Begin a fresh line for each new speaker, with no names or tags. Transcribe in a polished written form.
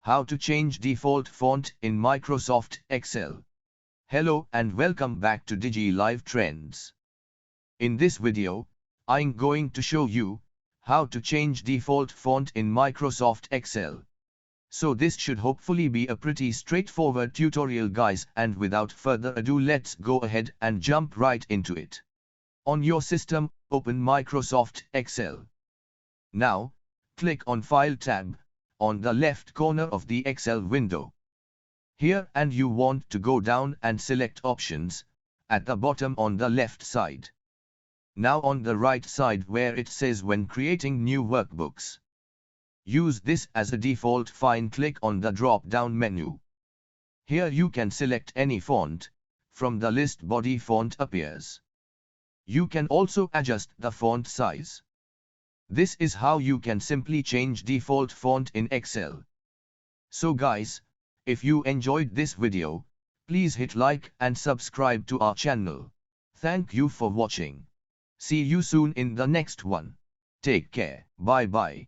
How to change default font in Microsoft Excel. Hello and welcome back to DigiLive Trends. In this video, I'm going to show you how to change default font in Microsoft Excel. So this should hopefully be a pretty straightforward tutorial guys, and without further ado let's go ahead and jump right into it. On your system, open Microsoft Excel. Now, click on File tab on the left corner of the Excel window. Here, and you want to go down and select Options at the bottom on the left side. Now on the right side where it says when creating new workbooks. Use this as a default fine, click on the drop-down menu. Here you can select any font from the list, body font appears. You can also adjust the font size. This is how you can simply change default font in Excel. So guys, if you enjoyed this video, please hit like and subscribe to our channel. Thank you for watching. See you soon in the next one. Take care. Bye bye.